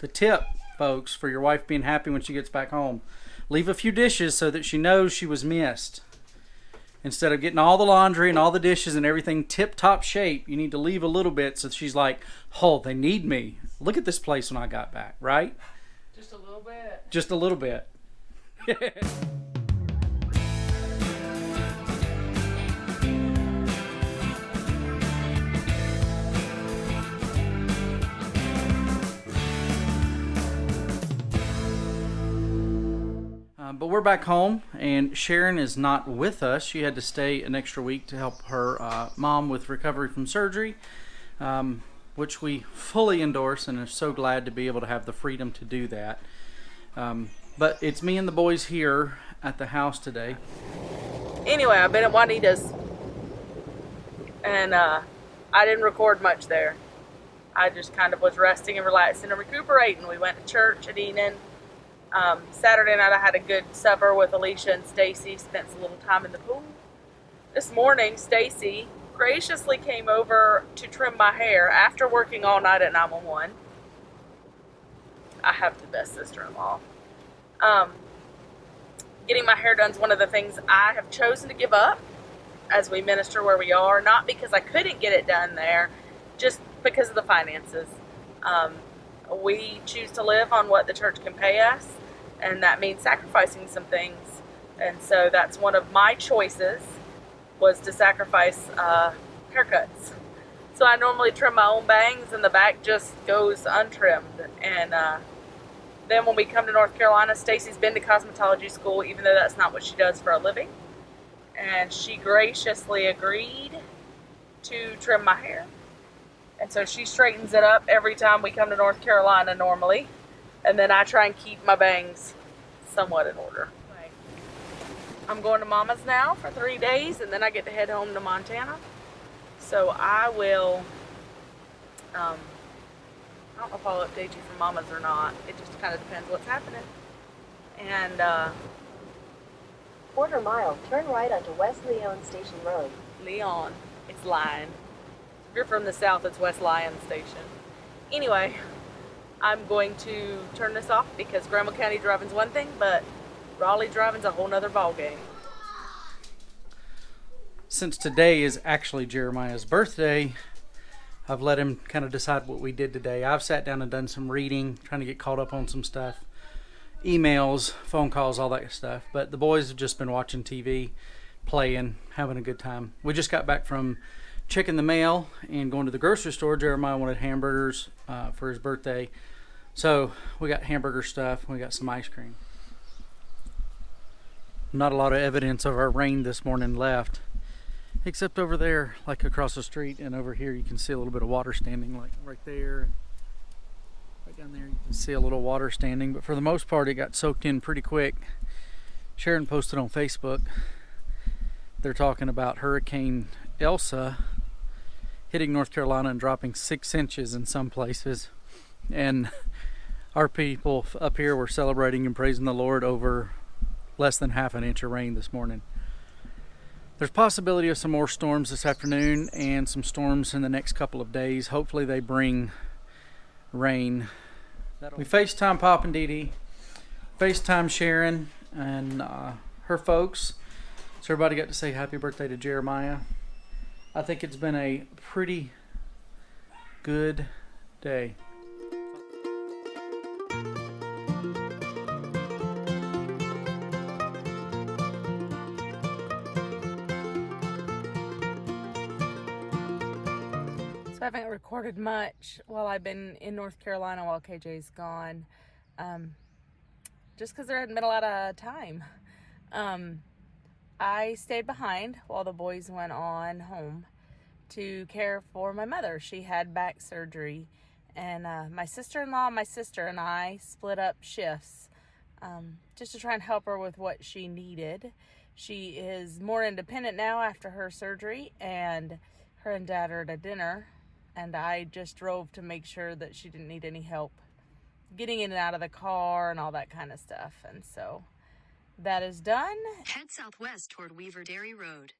The tip, folks, for your wife being happy when she gets back home. Leave a few dishes so that she knows she was missed. Instead of getting all the laundry and all the dishes and everything tip-top shape, you need to leave a little bit so she's like, oh, they need me. Look at this place when I got back, right? Just a little bit. Just a little bit. But we're back home, and Sharon is not with us. She had to stay an extra week to help her mom with recovery from surgery, which we fully endorse and are so glad to be able to have the freedom to do that. But it's me and the boys here at the house today. Anyway, I've been at Juanita's, and I didn't record much there. I just kind of was resting and relaxing and recuperating. We went to church at Enon. Saturday night I had a good supper with Alicia and Stacy, spent a little time in the pool. This morning, Stacy graciously came over to trim my hair after working all night at 911. I have the best sister-in-law. Getting my hair done is one of the things I have chosen to give up as we minister where we are, not because I couldn't get it done there, just because of the finances. We choose to live on what the church can pay us, and that means sacrificing some things. And so that's one of my choices, was to sacrifice haircuts. So I normally trim my own bangs, and the back just goes untrimmed. And then when we come to North Carolina, Stacy's been to cosmetology school, even though that's not what she does for a living. And she graciously agreed to trim my hair. And so she straightens it up every time we come to North Carolina normally. And then I try and keep my bangs somewhat in order. I'm going to Mama's now for 3 days, and then I get to head home to Montana. So I will, I don't know if I'll update you from Mama's or not. It just kind of depends what's happening. And, quarter mile, turn right onto West Leon Station Road. Leon, it's Lyon. If you're from the south, it's West Lyon Station. Anyway, I'm going to turn this off because Grandma County driving's one thing, but Raleigh driving's a whole nother ball game. Since today is actually Jeremiah's birthday, I've let him kind of decide what we did today. I've sat down and done some reading, trying to get caught up on some stuff. Emails, phone calls, all that stuff. But the boys have just been watching TV, playing, having a good time. We just got back from checking the mail and going to the grocery store. Jeremiah wanted hamburgers for his birthday. So we got hamburger stuff. We got some ice cream. Not a lot of evidence of our rain this morning left, except over there, like across the street, and over here you can see a little bit of water standing, like right there. And right down there you can see a little water standing, but for the most part it got soaked in pretty quick. Sharon posted on Facebook, they're talking about Hurricane Elsa hitting North Carolina and dropping 6 inches in some places. And our people up here were celebrating and praising the Lord over less than half an inch of rain this morning. There's possibility of some more storms this afternoon and some storms in the next couple of days. Hopefully they bring rain. We FaceTime Pop and Dee Dee, FaceTime Sharon and her folks. So everybody got to say happy birthday to Jeremiah. I think it's been a pretty good day. So I haven't recorded much while I've been in North Carolina while KJ's gone, just because there hadn't been a lot of time. I stayed behind while the boys went on home to care for my mother. She had back surgery, and my sister-in-law and my sister and I split up shifts just to try and help her with what she needed. She is more independent now after her surgery, and her and Dad are at a dinner, and I just drove to make sure that she didn't need any help getting in and out of the car and all that kind of stuff. And so that is done. Head southwest toward Weaver Dairy Road.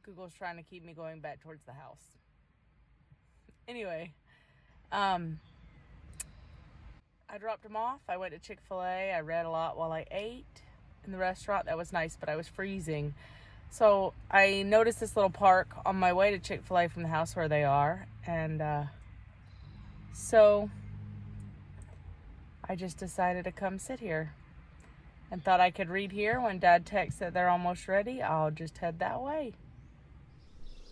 Google's trying to keep me going back towards the house. Anyway, I dropped them off. I went to Chick-fil-A. I read a lot while I ate in the restaurant. That was nice, but I was freezing. So I noticed this little park on my way to Chick-fil-A from the house where they are. And so I just decided to come sit here and thought I could read here. When Dad texts that they're almost ready, I'll just head that way.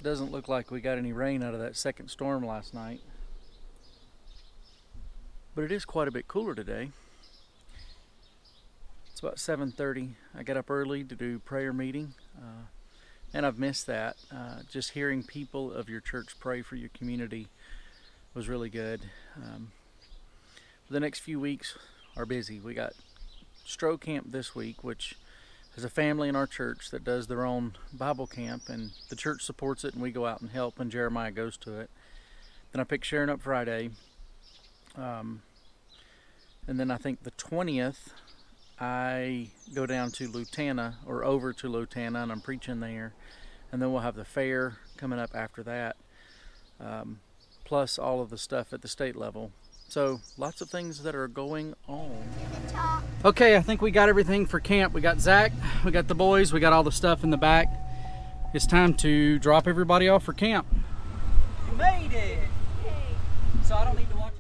Doesn't look like we got any rain out of that second storm last night. But it is quite a bit cooler today. It's about 7:30. I got up early to do prayer meeting, and I've missed that. Just hearing people of your church pray for your community was really good. The next few weeks are busy. We got Stroh Camp this week, which is a family in our church that does their own Bible camp, and the church supports it, and we go out and help, and Jeremiah goes to it. Then I pick Sharon up Friday. And then I think the 20th, I go down to Lutana, or over to Lutana, and I'm preaching there. And then we'll have the fair coming up after that, plus all of the stuff at the state level. So lots of things that are going on. Okay, I think we got everything for camp. We got Zach, we got the boys, we got all the stuff in the back. It's time to drop everybody off for camp. You made it! So I don't need to watch.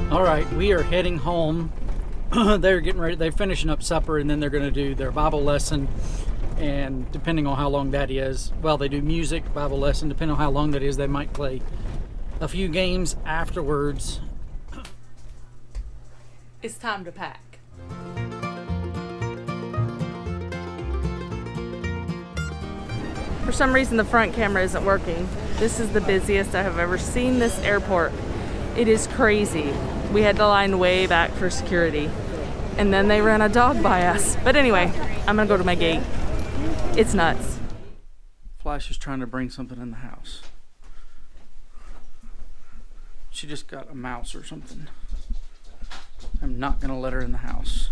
All right, we are heading home. They're getting ready. They're finishing up supper, and then they're going to do their Bible lesson. And depending on how long that is, well, they do music, Bible lesson. Depending on how long that is, they might play a few games afterwards. It's time to pack. For some reason, the front camera isn't working. This is the busiest I have ever seen this airport. It is crazy. We had to line way back for security. And then they ran a dog by us. But anyway, I'm gonna go to my gate. It's nuts. Flash is trying to bring something in the house. She just got a mouse or something. I'm not gonna let her in the house.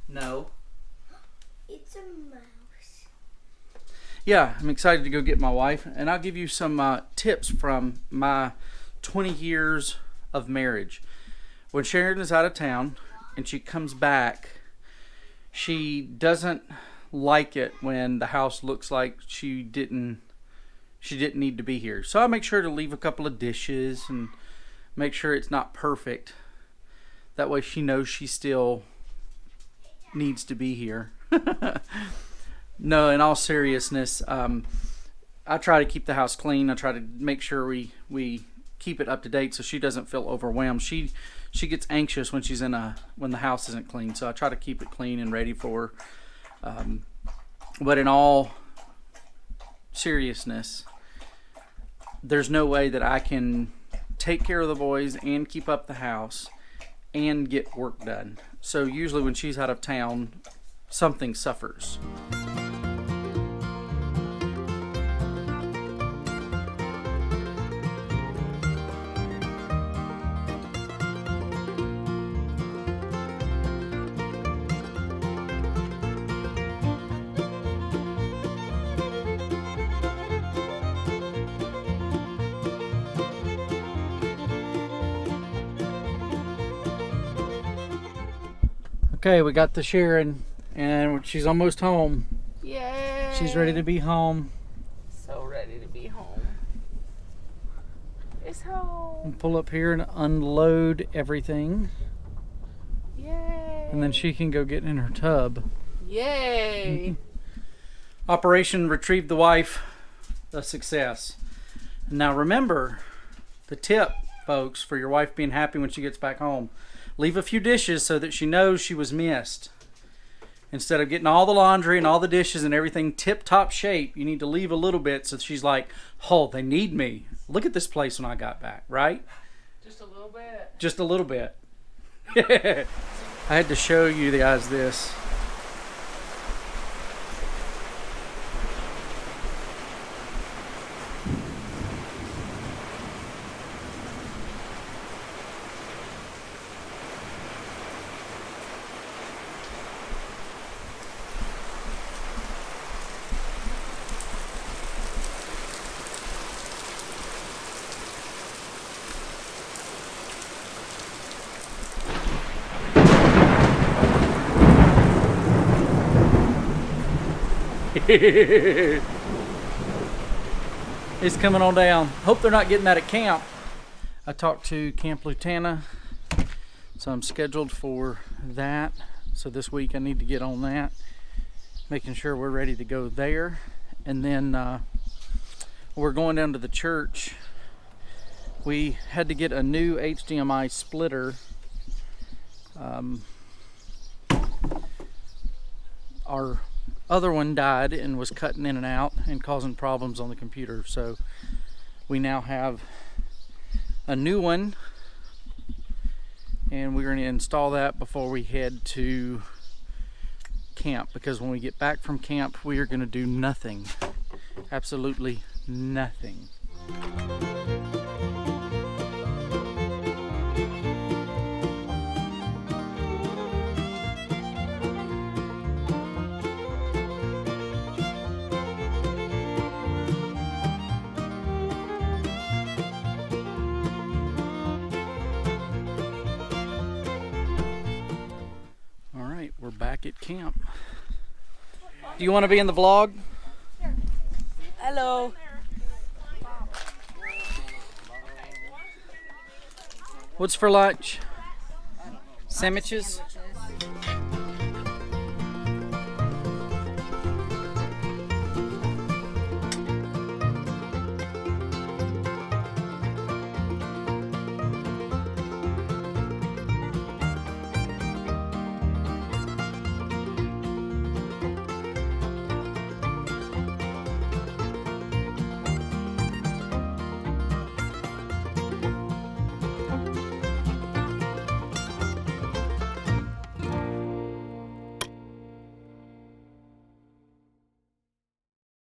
No. It's a mouse. Yeah, I'm excited to go get my wife, and I'll give you some tips from my 20 years of marriage. When Sharon is out of town and she comes back, she doesn't like it when the house looks like she didn't need to be here. So I make sure to leave a couple of dishes and make sure it's not perfect. That way she knows she still needs to be here. No, in all seriousness, I try to keep the house clean. I try to make sure we keep it up to date so she doesn't feel overwhelmed. She gets anxious when when the house isn't clean, so I try to keep it clean and ready for her. But in all seriousness, there's no way that I can take care of the boys and keep up the house and get work done. So usually when she's out of town, something suffers. Okay, we got the Sharon, and she's almost home. Yay! She's ready to be home. So ready to be home. It's home. We'll pull up here and unload everything, Yay! and then she can go get in her tub. Yay! Operation Retrieve the Wife, a success. Now remember, the tip, folks, for your wife being happy when she gets back home. Leave a few dishes so that she knows she was missed. Instead of getting all the laundry and all the dishes and everything tip-top shape, you need to leave a little bit so she's like, oh, they need me. Look at this place when I got back, right? Just a little bit. Just a little bit. I had to show you guys this. It's coming on down. Hope they're not getting that at camp. I talked to Camp Lutana, so I'm scheduled for that. So this week I need to get on that, making sure we're ready to go there. And then we're going down to the church. We had to get a new HDMI splitter. Our other one died and was cutting in and out and causing problems on the computer, so we now have a new one, and we're going to install that before we head to camp, because when we get back from camp we are going to do nothing, absolutely nothing. We're back at camp. Do you want to be in the vlog? Hello. What's for lunch? Sandwiches?